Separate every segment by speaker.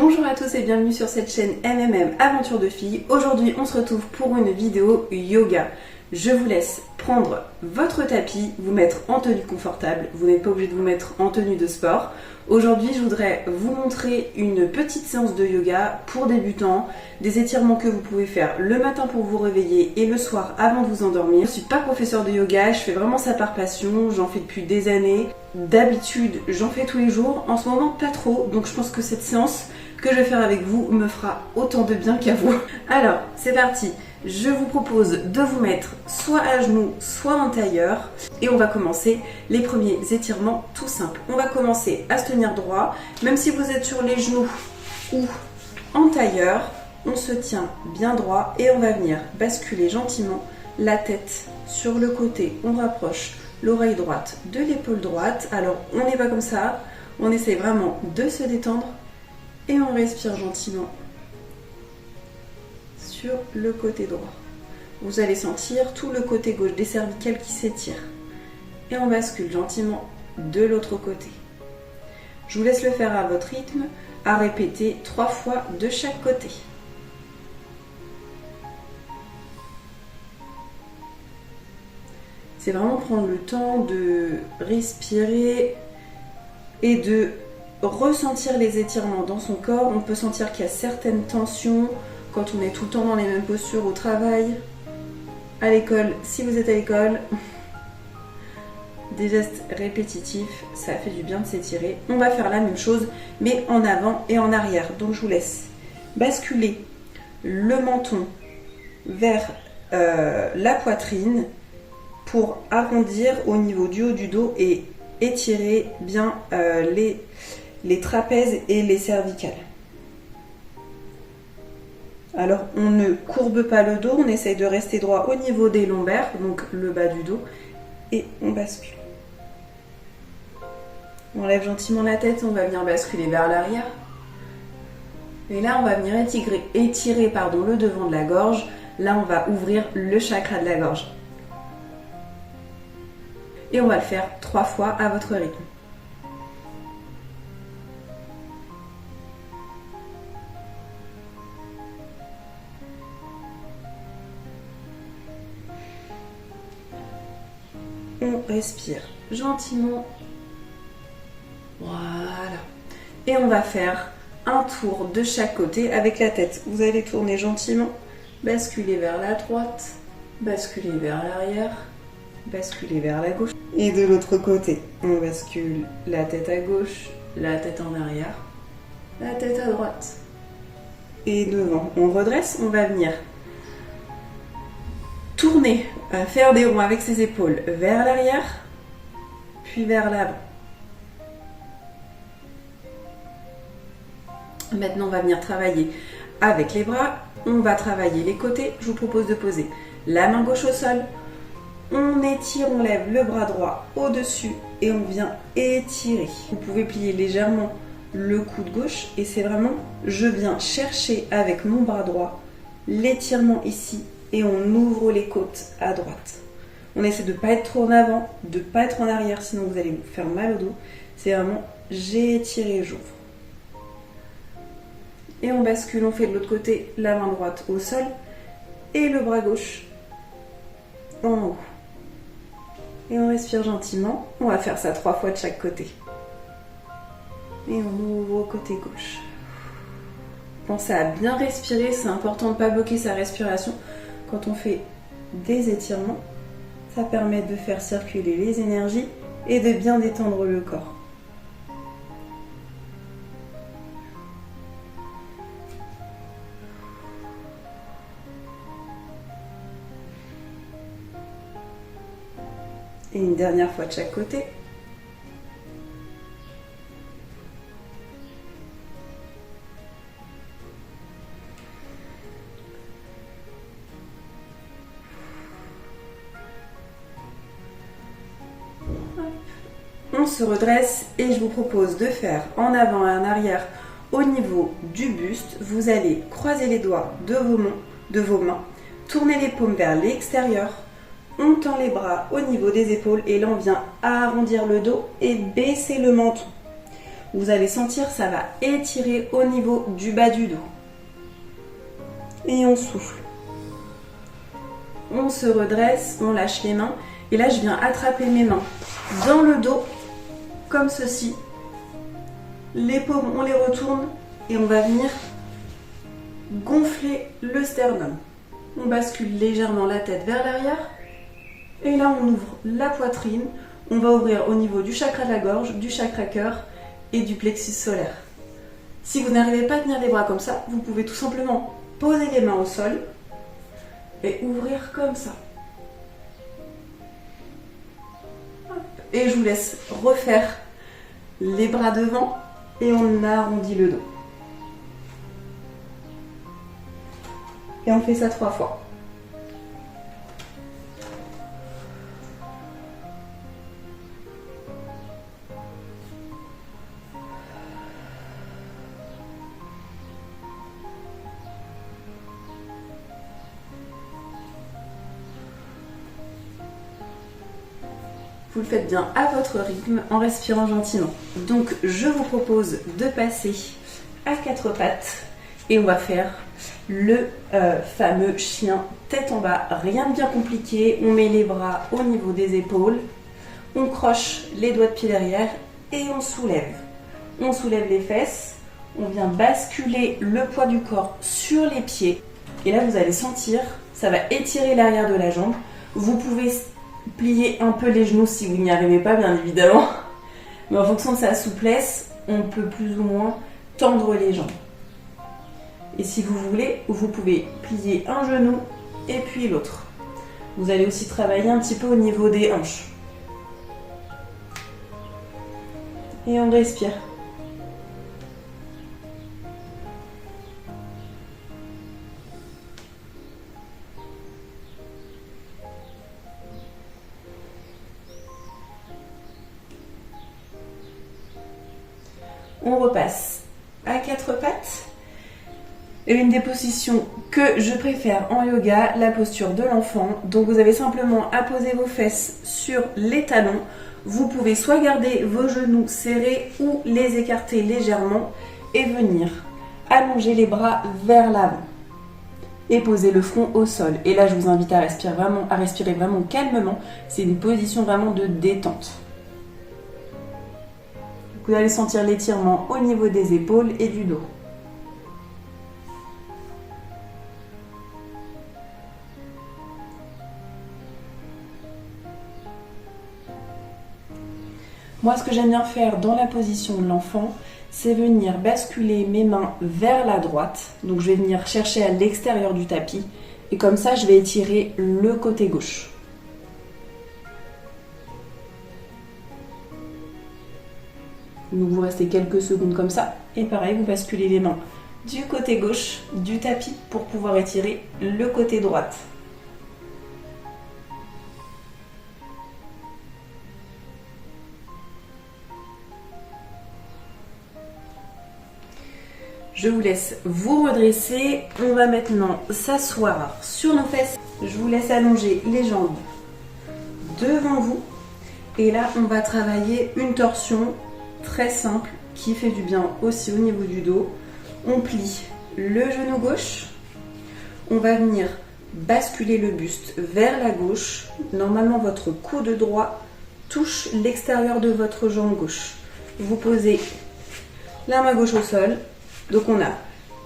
Speaker 1: Bonjour à tous et bienvenue sur cette chaîne MMM Aventure de filles. Aujourd'hui on se retrouve pour une vidéo yoga. Je vous laisse prendre votre tapis, vous mettre en tenue confortable. Vous n'êtes pas obligé de vous mettre en tenue de sport. Aujourd'hui je voudrais vous montrer une petite séance de yoga pour débutants. Des étirements que vous pouvez faire le matin pour vous réveiller et le soir avant de vous endormir. Je ne suis pas professeure de yoga, je fais vraiment ça par passion. J'en fais depuis des années. D'habitude j'en fais tous les jours. En ce moment pas trop. Donc je pense que cette séance que je vais faire avec vous me fera autant de bien qu'à vous. Alors c'est parti. Je vous propose de vous mettre soit à genoux, soit en tailleur. Et on va commencer les premiers étirements tout simples. On va commencer à se tenir droit. Même si vous êtes sur les genoux ou en tailleur, on se tient bien droit et on va venir basculer gentiment la tête sur le côté. On rapproche l'oreille droite de l'épaule droite. Alors on n'est pas comme ça. On essaie vraiment de se détendre et on respire gentiment sur le côté droit. Vous allez sentir tout le côté gauche des cervicales qui s'étire. Et on bascule gentiment de l'autre côté. Je vous laisse le faire à votre rythme, à répéter 3 fois de chaque côté. C'est vraiment prendre le temps de respirer et de ressentir les étirements dans son corps. On peut sentir qu'il y a certaines tensions quand on est tout le temps dans les mêmes postures au travail, à l'école, si vous êtes à l'école. Des gestes répétitifs, ça fait du bien de s'étirer. On va faire la même chose, mais en avant et en arrière. Donc je vous laisse basculer le menton vers la poitrine pour arrondir au niveau du haut du dos et étirer bien les trapèzes et les cervicales. Alors on ne courbe pas le dos, on essaye de rester droit au niveau des lombaires, donc le bas du dos, et on bascule. On lève gentiment la tête, on va venir basculer vers l'arrière. Et là on va venir étirer le devant de la gorge. Là on va ouvrir le chakra de la gorge. Et on va le faire 3 fois à votre rythme. On respire gentiment. Voilà. Et on va faire un tour de chaque côté avec la tête. Vous allez tourner gentiment, basculer vers la droite, basculer vers l'arrière, basculer vers la gauche. Et de l'autre côté, on bascule la tête à gauche, la tête en arrière, la tête à droite. Et devant, on redresse, on va venir tourner, faire des ronds avec ses épaules vers l'arrière, puis vers l'avant. Maintenant, on va venir travailler avec les bras. On va travailler les côtés. Je vous propose de poser la main gauche au sol. On étire, on lève le bras droit au-dessus et on vient étirer. Vous pouvez plier légèrement le coude gauche et c'est vraiment, je viens chercher avec mon bras droit l'étirement ici. Et on ouvre les côtes à droite. On essaie de ne pas être trop en avant, de ne pas être en arrière, sinon vous allez vous faire mal au dos. C'est vraiment j'ai étiré, j'ouvre. Et on bascule, on fait de l'autre côté la main droite au sol et le bras gauche en haut. Et on respire gentiment. On va faire ça 3 fois de chaque côté. Et on ouvre au côté gauche. Pensez à bien respirer, c'est important de ne pas bloquer sa respiration. Quand on fait des étirements, ça permet de faire circuler les énergies et de bien détendre le corps. Et une dernière fois de chaque côté. On se redresse et je vous propose de faire en avant et en arrière au niveau du buste. Vous allez croiser les doigts de vos mains, tourner les paumes vers l'extérieur, on tend les bras au niveau des épaules et là on vient arrondir le dos et baisser le menton. Vous allez sentir, ça va étirer au niveau du bas du dos. Et on souffle. On se redresse, on lâche les mains. Et là, je viens attraper mes mains dans le dos, comme ceci. Les paumes, on les retourne et on va venir gonfler le sternum. On bascule légèrement la tête vers l'arrière. Et là, on ouvre la poitrine. On va ouvrir au niveau du chakra de la gorge, du chakra cœur et du plexus solaire. Si vous n'arrivez pas à tenir les bras comme ça, vous pouvez tout simplement poser les mains au sol et ouvrir comme ça. Et je vous laisse refaire les bras devant et on arrondit le dos. Et on fait ça 3 fois. Vous le faites bien à votre rythme en respirant gentiment. Donc je vous propose de passer à 4 pattes et on va faire le fameux chien tête en bas. Rien de bien compliqué, on met les bras au niveau des épaules, on croche les doigts de pied derrière et on soulève. On soulève les fesses, on vient basculer le poids du corps sur les pieds et là vous allez sentir, ça va étirer l'arrière de la jambe. Vous pouvez plier un peu les genoux si vous n'y arrivez pas, bien évidemment. Mais en fonction de sa souplesse, on peut plus ou moins tendre les jambes. Et si vous voulez, vous pouvez plier un genou et puis l'autre. Vous allez aussi travailler un petit peu au niveau des hanches. Et on respire. On repasse à 4 pattes. Et une des positions que je préfère en yoga, la posture de l'enfant. Donc vous avez simplement à poser vos fesses sur les talons. Vous pouvez soit garder vos genoux serrés ou les écarter légèrement et venir allonger les bras vers l'avant. Et poser le front au sol. Et là je vous invite à respirer vraiment calmement. C'est une position vraiment de détente. Vous allez sentir l'étirement au niveau des épaules et du dos. Moi, ce que j'aime bien faire dans la position de l'enfant, c'est venir basculer mes mains vers la droite. Donc je vais venir chercher à l'extérieur du tapis. Et comme ça, je vais étirer le côté gauche. Donc vous restez quelques secondes comme ça. Et pareil, vous basculez les mains du côté gauche du tapis pour pouvoir étirer le côté droite. Je vous laisse vous redresser. On va maintenant s'asseoir sur nos fesses. Je vous laisse allonger les jambes devant vous. Et là, on va travailler une torsion très simple qui fait du bien aussi au niveau du dos. On plie le genou gauche. On va venir basculer le buste vers la gauche. Normalement, votre coude droit touche l'extérieur de votre jambe gauche. Vous posez la main gauche au sol. Donc on a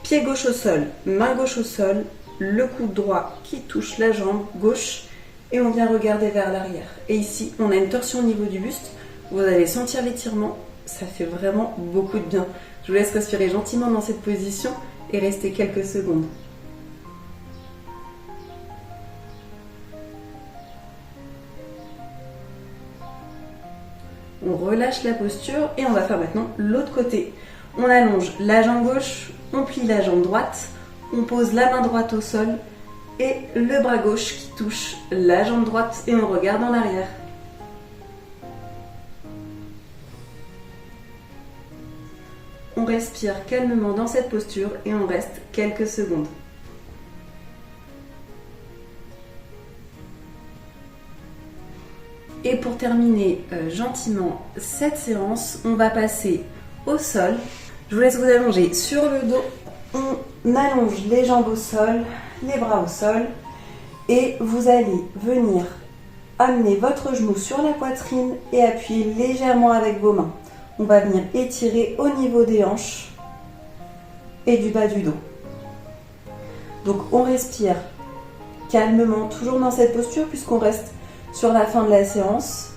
Speaker 1: pied gauche au sol, main gauche au sol, le coude droit qui touche la jambe gauche et on vient regarder vers l'arrière. Et ici, on a une torsion au niveau du buste. Vous allez sentir l'étirement, ça fait vraiment beaucoup de bien. Je vous laisse respirer gentiment dans cette position et rester quelques secondes. On relâche la posture et on va faire maintenant l'autre côté. On allonge la jambe gauche, on plie la jambe droite, on pose la main droite au sol et le bras gauche qui touche la jambe droite et on regarde en arrière. On respire calmement dans cette posture et on reste quelques secondes. Et pour terminer gentiment cette séance, on va passer au sol. Je vous laisse vous allonger sur le dos. On allonge les jambes au sol, les bras au sol. Et vous allez venir amener votre genou sur la poitrine et appuyer légèrement avec vos mains. On va venir étirer au niveau des hanches et du bas du dos. Donc on respire calmement, toujours dans cette posture puisqu'on reste sur la fin de la séance.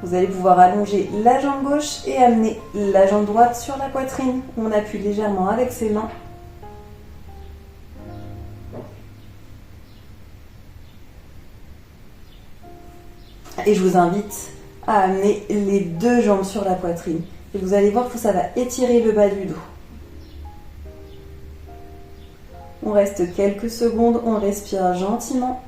Speaker 1: Vous allez pouvoir allonger la jambe gauche et amener la jambe droite sur la poitrine. On appuie légèrement avec ses mains. Et je vous invite à amener les deux jambes sur la poitrine. Et vous allez voir que ça va étirer le bas du dos. On reste quelques secondes, on respire gentiment.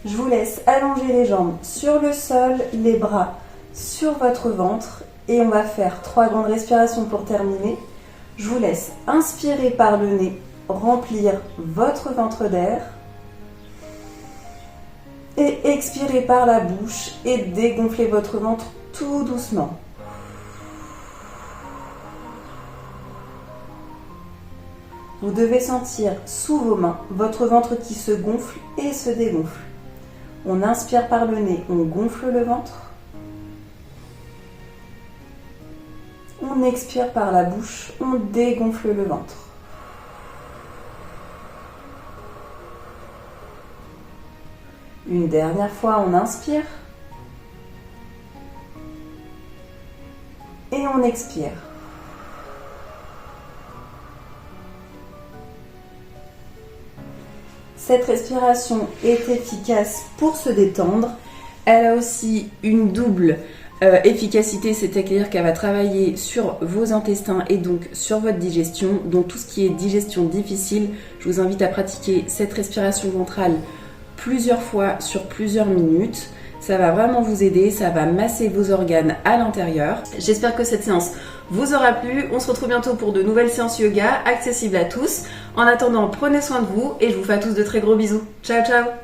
Speaker 1: Je vous laisse allonger les jambes sur le sol, les bras sur votre ventre et on va faire 3 grandes respirations pour terminer. Je vous laisse inspirer par le nez, remplir votre ventre d'air et expirer par la bouche et dégonfler votre ventre tout doucement. Vous devez sentir sous vos mains votre ventre qui se gonfle et se dégonfle. On inspire par le nez, on gonfle le ventre. On expire par la bouche, on dégonfle le ventre. Une dernière fois, on inspire. Et on expire. Cette respiration est efficace pour se détendre. Elle a aussi une double efficacité, c'est-à-dire qu'elle va travailler sur vos intestins et donc sur votre digestion. Donc tout ce qui est digestion difficile, je vous invite à pratiquer cette respiration ventrale plusieurs fois sur plusieurs minutes. Ça va vraiment vous aider, ça va masser vos organes à l'intérieur. J'espère que cette séance vous aura plu. On se retrouve bientôt pour de nouvelles séances yoga accessibles à tous. En attendant, prenez soin de vous et je vous fais à tous de très gros bisous. Ciao, ciao!